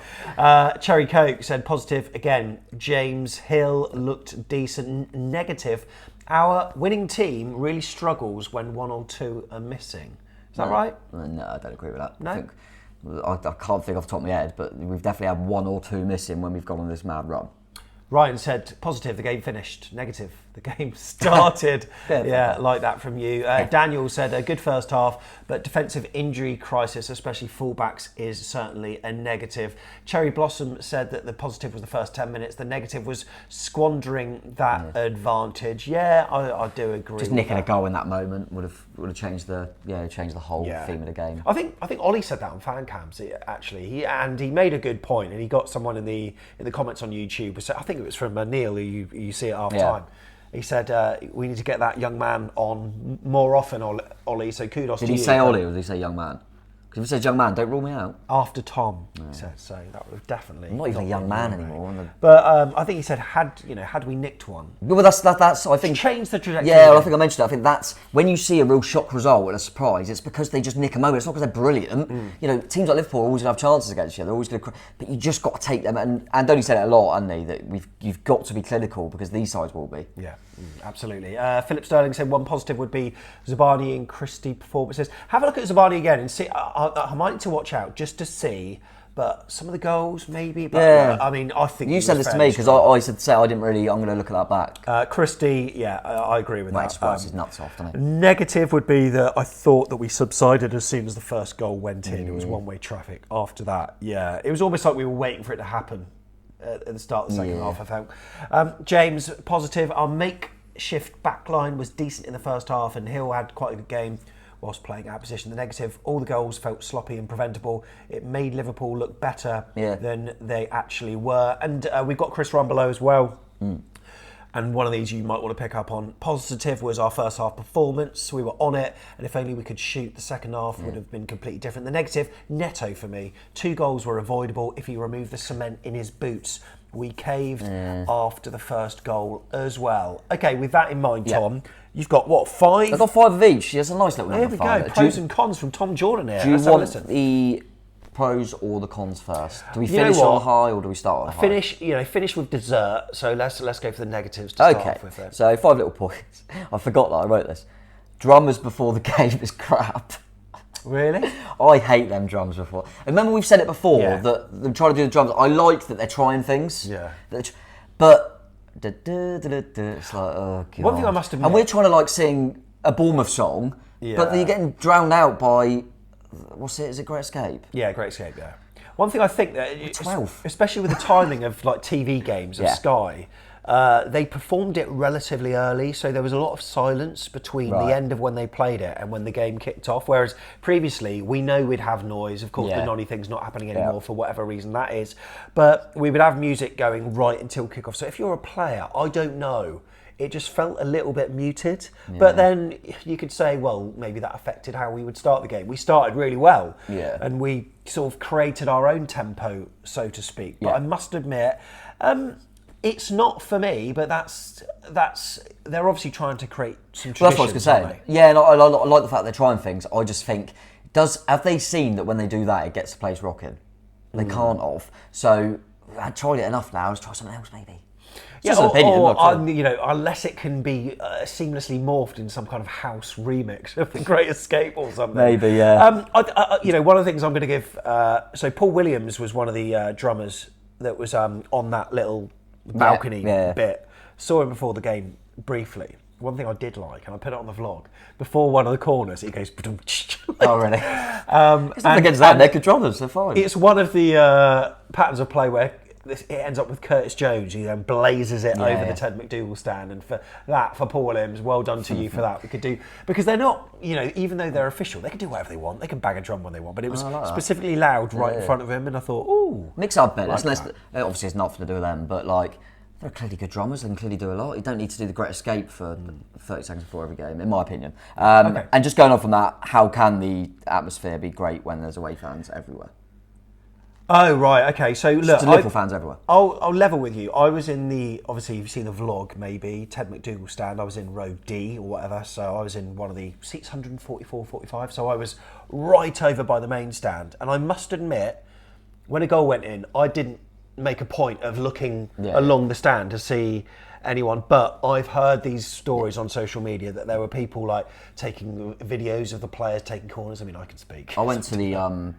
Cherry Coke said positive again. James Hill looked decent. Negative. Our winning team really struggles when 1 or 2 are missing. Is that right? No, I don't agree with that. No. I can't think off the top of my head, but we've definitely had 1 or 2 missing when we've gone on this mad run. Ryan said positive, the game finished. Negative, the game started. Like that from you. Daniel said a good first half, but defensive injury crisis, especially fullbacks, is certainly a negative. Cherry Blossom said that the positive was the first 10 minutes. The negative was squandering that advantage. Yeah, I do agree. Just nicking a goal in that moment would have changed the whole theme of the game. I think Ollie said that on fan cams actually. He made a good point, and he got someone in the comments on YouTube. So I think it was from Neil, who you see at half time. He said, we need to get that young man on more often, Ollie, so kudos to you. Did he say Ollie or did he say young man? Because Because if it says young man, don't rule me out. After Tom, he said, so that would have definitely. I'm not even a young man anymore. But I think he said, had we nicked one, Well, that's I think changed the trajectory. Yeah, I think I mentioned that. I think that's when you see a real shock result and a surprise. It's because they just nick a moment. It's not because they're brilliant. You know, teams like Liverpool are always going to have chances against you. They're always going to, but you just got to take them. And Donny said it a lot, hasn't he? That you've got to be clinical because these sides will be. Yeah, absolutely. Philip Sterling said one positive would be Zabani and Christie performances. Have a look at Zabani again and see. I might need to watch out just to see. But some of the goals, maybe. But Yeah. I mean, I think You said this to me because I said I didn't really. I'm going to look at that back. Christie, yeah, I agree with that. Express his nuts off, doesn't it? Negative would be that I thought that we subsided as soon as the first goal went in. It was one-way traffic. After that, yeah, it was almost like we were waiting for it to happen at the start of the second half, I felt. James, positive. Our makeshift backline was decent in the first half, and Hill had quite a good game whilst playing out of position. The negative, all the goals felt sloppy and preventable. It made Liverpool look better than they actually were. And we've got Chris Run below as well. And one of these you might want to pick up on. Positive was our first half performance. We were on it, and if only we could shoot, the second half would have been completely different. The negative, Neto for me. 2 goals were avoidable if he removed the cement in his boots. We caved after the first goal as well. Okay, with that in mind, Tom, you've got what, 5? I've got 5 of each. There's a nice little number. Here we go. Pros and cons from Tom Jordan here. Do you Let's have a want listen. the pros or the cons first? Do we You know finish what? on a high or do we start on a high? Finish with dessert. So let's go for the negatives to start off with. Then. So 5 little points. I forgot that I wrote this. Drummers before the game is crap. Really? I hate them drums before. And remember we've said it before that they're trying to do the drums. I like that they're trying things. Yeah. But it's like, oh god. One thing I must admit, and we're trying to like sing a Bournemouth song, but you're getting drowned out by what's it? Is it Great Escape? Yeah, Great Escape. Yeah. One thing I think that, 12. especially with the timing of like TV games of Sky, they performed it relatively early, so there was a lot of silence between the end of when they played it and when the game kicked off. Whereas previously, we know we'd have noise. Of course, the nonny thing's not happening anymore for whatever reason that is. But we would have music going right until kickoff. So if you're a player, I don't know. It just felt a little bit muted. But then you could say, well, maybe that affected how we would start the game. We started really well. And we sort of created our own tempo, so to speak. But I must admit, it's not for me, but that's they're obviously trying to create some traditions. Well, that's what I was going to say. Yeah, and I like the fact they're trying things. I just think, have they seen that when they do that, it gets the place rocking? They can't have. So I tried it enough now. Let's try something else, maybe. Just an opinion, unless it can be seamlessly morphed in some kind of house remix of The Great Escape or something. Maybe, yeah. One of the things I'm going to give. So Paul Williams was one of the drummers that was on that little balcony bit. Saw him before the game briefly. One thing I did like, and I put it on the vlog, before one of the corners, he goes... Oh, really? It's not against that, they're good drummers, they're fine. It's one of the patterns of play where it ends up with Curtis Jones, who then blazes it over the Ted McDougall stand. And for Paul Williams, well done to you for that. We could do... Because they're not, even though they're official, they can do whatever they want. They can bang a drum when they want. But it was specifically loud right in front of him, and I thought, ooh... Mix up better. Obviously, it's nothing to do with them, but like... They're clearly good drummers. They can clearly do a lot. You don't need to do the Great Escape for 30 seconds before every game, in my opinion. And just going on from that, how can the atmosphere be great when there's away fans everywhere? Oh, right, okay. So, look... Liverpool fans everywhere. I'll level with you. I was in the... Obviously, you've seen the vlog, maybe. Ted McDougall stand. I was in row D or whatever. So, I was in one of the seats, 144, 45. So, I was right over by the main stand. And I must admit, when a goal went in, I didn't make a point of looking along the stand to see anyone, but I've heard these stories on social media that there were people like taking videos of the players taking corners. I mean, I can speak. I went to the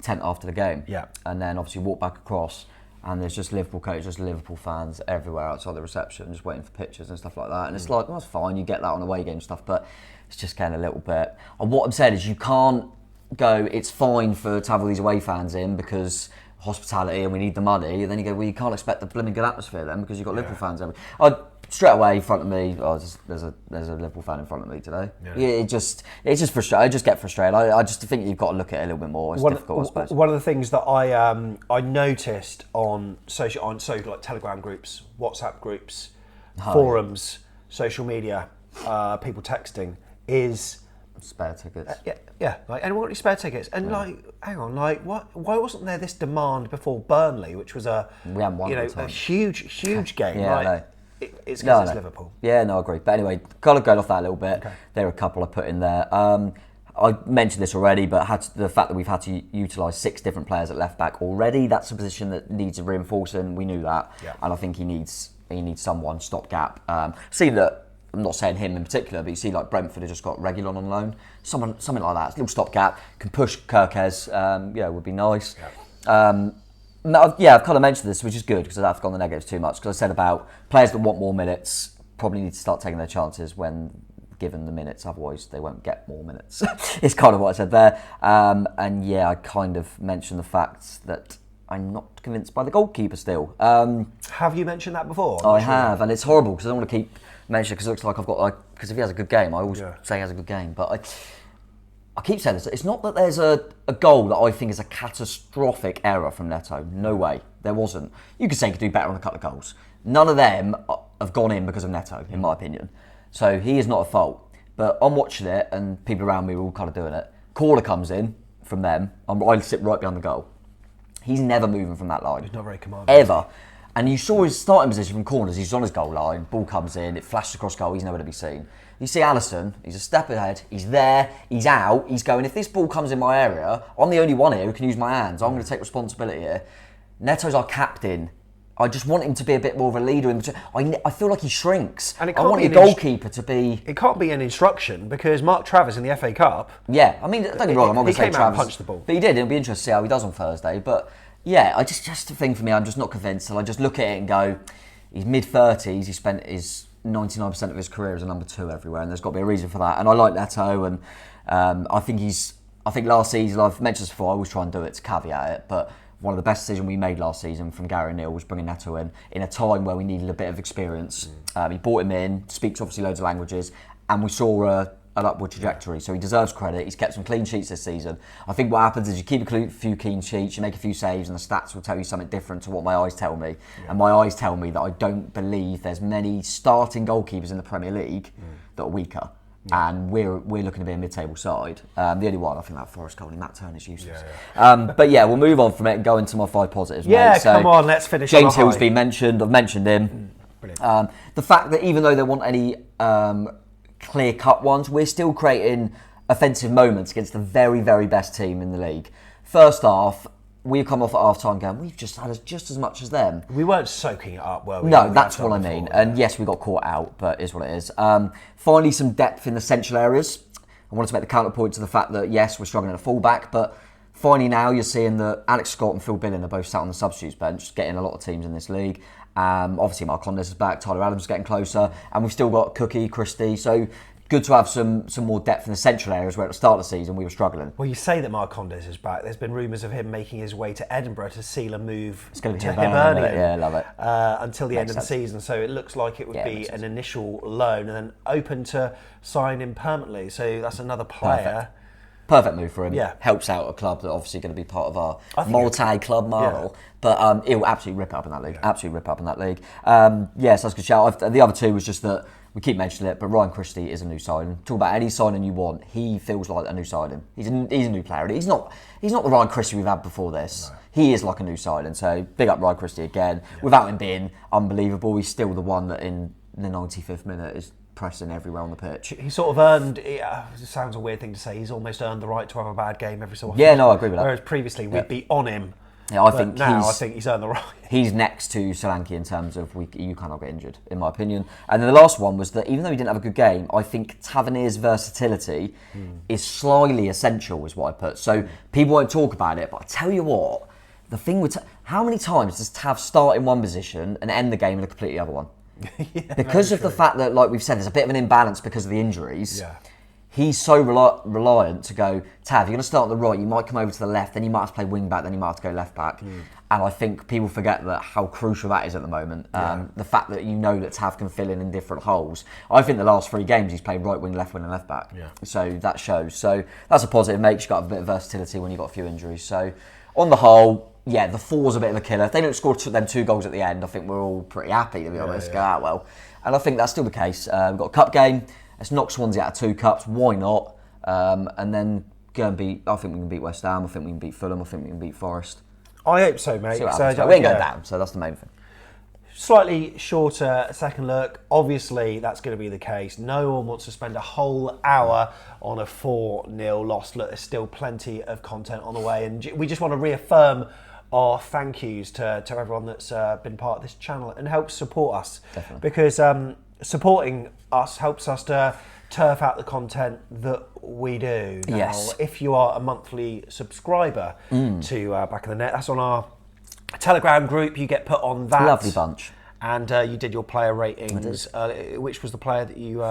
tent after the game, and then obviously walked back across, and there's just Liverpool coaches, just Liverpool fans everywhere outside the reception, just waiting for pictures and stuff like that. And it's like, well, that's fine, you get that on away game stuff, but it's just getting a little bit. And what I'm saying is, you can't go, it's fine to have all these away fans in because hospitality and we need the money, and then you go, well, you can't expect the blooming good atmosphere then because you've got Liverpool fans everywhere. Straight away in front of me, there's a Liverpool fan in front of me today. It's just frustrating. I just get frustrated. I just think you've got to look at it a little bit more. It's difficult, I suppose. One of the things that I noticed on social like Telegram groups, WhatsApp groups, forums, social media, people texting, is Spare tickets. Yeah. Like, anyone got any spare tickets? And hang on, what? Why wasn't there this demand before Burnley, which was we haven't won a huge game? Yeah, I know. It's because it's Liverpool. Yeah, no, I agree. But anyway, kind of going off that a little bit, there are a couple I put in there. I mentioned this already, but the fact that we've had to utilise 6 different players at left back already, that's a position that needs a reinforcing. We knew that, and I think he needs someone stopgap. See that. I'm not saying him in particular, but you see like Brentford have just got Reguilon on loan. Something like that. A little stopgap. Can push Kirkes. Would be nice. I've kind of mentioned this, which is good because I don't have to go on the negatives too much. Because I said about players that want more minutes probably need to start taking their chances when given the minutes. Otherwise, they won't get more minutes. It's kind of what I said there. I kind of mentioned the fact that I'm not convinced by the goalkeeper still. Have you mentioned that before? I have, and it's horrible because I don't want to keep mentioning because it looks like I've got because if he has a good game, I always say he has a good game. But I keep saying this. It's not that there's a goal that I think is a catastrophic error from Neto. No way, there wasn't. You could say he could do better on a couple of goals. None of them have gone in because of Neto, in my opinion. So he is not at fault. But I'm watching it, and people around me are all kind of doing it. Corner comes in from them. I sit right behind the goal. He's never moving from that line. He's not very commanding. Ever. And you saw his starting position from corners. He's on his goal line. Ball comes in. It flashes across goal. He's nowhere to be seen. You see Alisson. He's a step ahead. He's there. He's out. He's going, if this ball comes in my area, I'm the only one here who can use my hands. I'm going to take responsibility here. Neto's our captain. I just want him to be a bit more of a leader. I feel like he shrinks. And I want your goalkeeper to be... It can't be an instruction because Mark Travers in the FA Cup... Yeah, I mean, don't get me wrong, I'm not going to say Travers... He came out and punched the ball. But he did. It'll be interesting to see how he does on Thursday. But yeah, just the thing for me, I'm just not convinced. And I just look at it and go, he's mid-30s. He spent his 99% of his career as a number 2 everywhere. And there's got to be a reason for that. And I like Neto. And I think last season, I've mentioned this before, I always try and do it to caveat it. But one of the best decisions we made last season from Gary Neal was bringing Neto in a time where we needed a bit of experience. He brought him in, speaks obviously loads of languages, and we saw an upward trajectory. So he deserves credit. He's kept some clean sheets this season. I think what happens is you keep a few clean sheets, you make a few saves, and the stats will tell you something different to what my eyes tell me. Yeah. And my eyes tell me that I don't believe there's many starting goalkeepers in the Premier League that are weaker. Yeah. And we're looking to be a mid-table side. The only one, I think that Forest goal in Matt Turner is useless. But yeah, we'll move on from it and go into my 5 positives. Yeah, mate. So, come on, let's finish. James Hill's been mentioned. I've mentioned him. Brilliant. The fact that even though there weren't any clear-cut ones, we're still creating offensive moments against the very, very best team in the league. First half, we've come off at half-time going, we've just had just as much as them. We weren't soaking it up, were we? No, that's what I mean. And yes, we got caught out, but it is what it is. Finally, some depth in the central areas. I wanted to make the counterpoint to the fact that, yes, we're struggling at full-back, but finally now you're seeing that Alex Scott and Phil Billing are both sat on the substitutes bench, getting a lot of teams in this league. Obviously, Mark Condolences is back, Tyler Adams is getting closer, and we've still got Cookie, Christie, so good to have some more depth in the central areas where at the start of the season we were struggling. Well, you say that Mark Condolences is back. There's been rumours of him making his way to Edinburgh to seal a move it's going to be Hibernian. Yeah, love it. Until the end of the season. So it looks like it would be an initial loan and then open to sign him permanently. So that's another player. Perfect move for him. Yeah. Helps out a club that obviously going to be part of our multi-club model. Yeah. But he'll absolutely rip up in that league. Yeah. Absolutely rip up in that league. Yes, that's a good shout. The other two was just that we keep mentioning it, but Ryan Christie is a new signing. Talk about any signing you want. He feels like a new signing. He's a new player. He's not the Ryan Christie we've had before this. No. He is like a new signing. So big up Ryan Christie again. Yeah. Without him being unbelievable, he's still the one that in the 95th minute is pressing everywhere on the pitch. He sort of earned, it sounds a weird thing to say, he's almost earned the right to have a bad game every so often. Yeah, no, I agree with that. Whereas previously we'd be on him. Yeah, I think he's earned the right. He's next to Solanke in terms of you cannot get injured, in my opinion. And then the last one was that even though he didn't have a good game, I think Tavernier's versatility is slightly essential, is what I put. So people won't talk about it, but I tell you what, the thing with how many times does Tav start in one position and end the game in a completely other one? Yeah, because of the fact that, like we've said, there's a bit of an imbalance because of the injuries. Yeah. He's so reliant to go, Tav, you're going to start on the right, you might come over to the left, then you might have to play wing back, then you might have to go left back. And I think people forget that how crucial that is at the moment. The fact that you know that Tav can fill in different holes. I think the last 3 games he's played right wing, and left back. Yeah. So that shows. So that's a positive. Makes you got a bit of versatility when you've got a few injuries. So on the whole, yeah, the 4's a bit of a killer. If they don't score them 2 goals at the end, I think we're all pretty happy, to be honest. Go well. And I think that's still the case. We've got a cup game. Let's knock Swansea out of 2 cups. Why not? and then go and beat. I think we can beat West Ham. I think we can beat Fulham. I think we can beat Forest. I hope so, mate. See what happens. We ain't going down, so that's the main thing. Slightly shorter second look. Obviously, that's going to be the case. No one wants to spend a whole hour on a 4-0 loss. Look, there's still plenty of content on the way, and we just want to reaffirm our thank yous to everyone that's been part of this channel and helps support us. Definitely. Because supporting us helps us to turf out the content that we do. Now, yes. If you are a monthly subscriber to Back of the Net, that's on our Telegram group. You get put on that. Lovely bunch. And you did your player ratings. Which was the player that you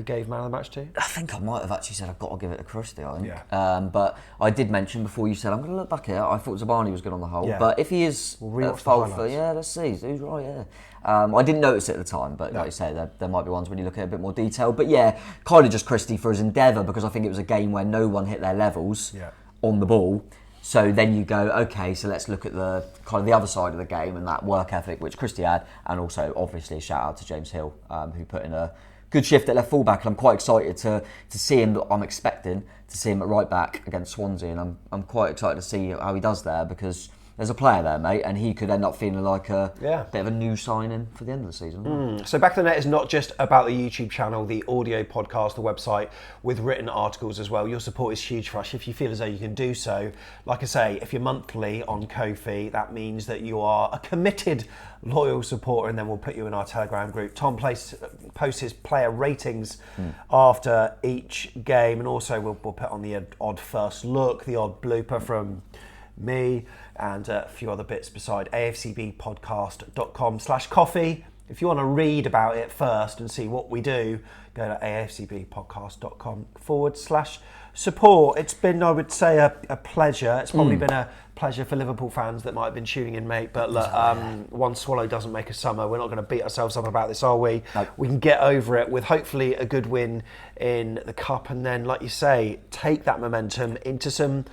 gave man of the match to? I think I might have actually said I've got to give it to Christie, I think. Yeah. But I did mention before you said, I'm going to look back here. I thought Zabani was good on the whole. Yeah. But if he is at fault for, let's see. Who's right, yeah. I didn't notice it at the time, but like you say, there might be ones when you look at it a bit more detail. But yeah, kind of just Christie for his endeavour, because I think it was a game where no one hit their levels on the ball. So then you go, okay, so let's look at the kind of the other side of the game and that work ethic which Christie had, and also obviously a shout out to James Hill, who put in a good shift at left fullback, and I'm quite excited to see him. I'm expecting to see him at right back against Swansea, and I'm quite excited to see how he does there, because there's a player there, mate, and he could end up feeling like a bit of a new signing for the end of the season. So Back of the Net is not just about the YouTube channel, the audio podcast, the website, with written articles as well. Your support is huge for us. If you feel as though you can do so, like I say, if you're monthly on Ko-fi, that means that you are a committed, loyal supporter, and then we'll put you in our Telegram group. Tom posts his player ratings after each game, and also we'll put on the odd first look, the odd blooper from me, and a few other bits beside afcbpodcast.com/coffee. If you want to read about it first and see what we do, go to afcbpodcast.com/support. It's been, I would say, a pleasure. It's probably been a pleasure for Liverpool fans that might have been tuning in, mate. But look, one swallow doesn't make a summer. We're not going to beat ourselves up about this, are we? No. We can get over it with hopefully a good win in the Cup, and then, like you say, take that momentum into some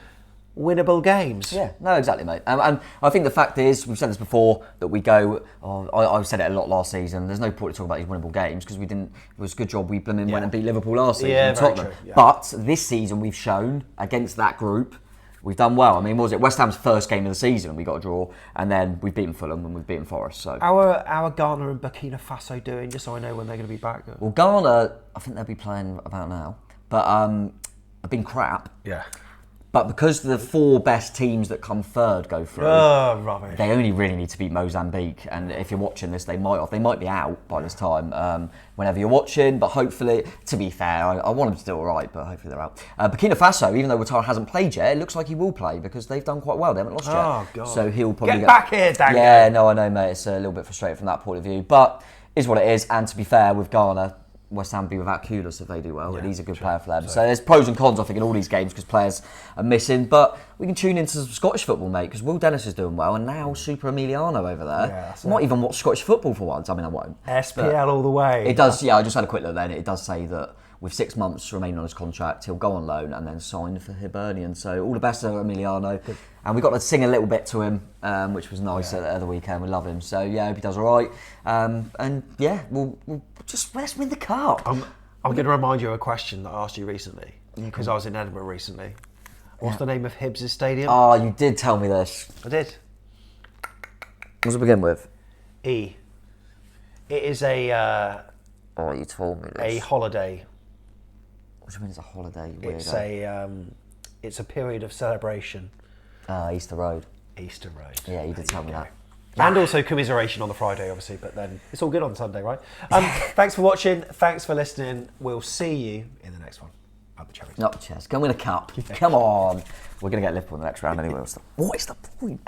winnable games. Yeah, no, exactly, mate. And I think the fact is, we've said this before, that we go, I've said it a lot last season, there's no point to talk about these winnable games, because we didn't, it was a good job we went and beat Liverpool last season in Tottenham. True, yeah. But this season we've shown, against that group, we've done well. I mean, what was it, West Ham's first game of the season and we got a draw, and then we've beaten Fulham and we've beaten Forest. So our Ghana and Burkina Faso doing, just so I know when they're going to be back? Well, Ghana, I think they'll be playing about now, but have been crap. Yeah. But because the 4 best teams that come third go through, rubbish. They only really need to beat Mozambique. And if you're watching this, they might be out by this time, whenever you're watching. But hopefully, to be fair, I want them to do all right, but hopefully they're out. Burkina Faso, even though Ouattara hasn't played yet, it looks like he will play, because they've done quite well. They haven't lost yet. Oh, God. So he'll probably Get back here, Daniel. Yeah, no, I know, mate. It's a little bit frustrating from that point of view. But is what it is. And to be fair, with Ghana, West Ham be without Kudus if they do well, and he's a good player for them. So there's pros and cons, I think, in all these games, because players are missing. But we can tune into some Scottish football, mate, because Will Dennis is doing well, and now Super Emiliano over there. I might even watch Scottish football for once. I mean, I won't. SPL all the way. It does, I just had a quick look then. It does say that with 6 months remaining on his contract, he'll go on loan and then sign for Hibernian. So all the best to Emiliano. Good. And we got to sing a little bit to him, which was nice at the weekend. We love him. So yeah, I hope he does all right. And yeah, we'll just, let's win the cup. I'm going to remind you of a question that I asked you recently, because I was in Edinburgh recently. What's the name of Hibs' stadium? Oh, you did tell me this. I did. What does it begin with? E. It is a you told me this. a holiday. What do you mean it's a holiday? It's a period of celebration. Easter Road. Easter Road. Yeah, you did tell me that. And also commiseration on the Friday, obviously, but then it's all good on Sunday, right? Thanks for watching. Thanks for listening. We'll see you in the next one. Up the Cherries. Not the Cherries. Go and win a cup. Come on. We're going to get Liverpool in the next round anyway. What is the point?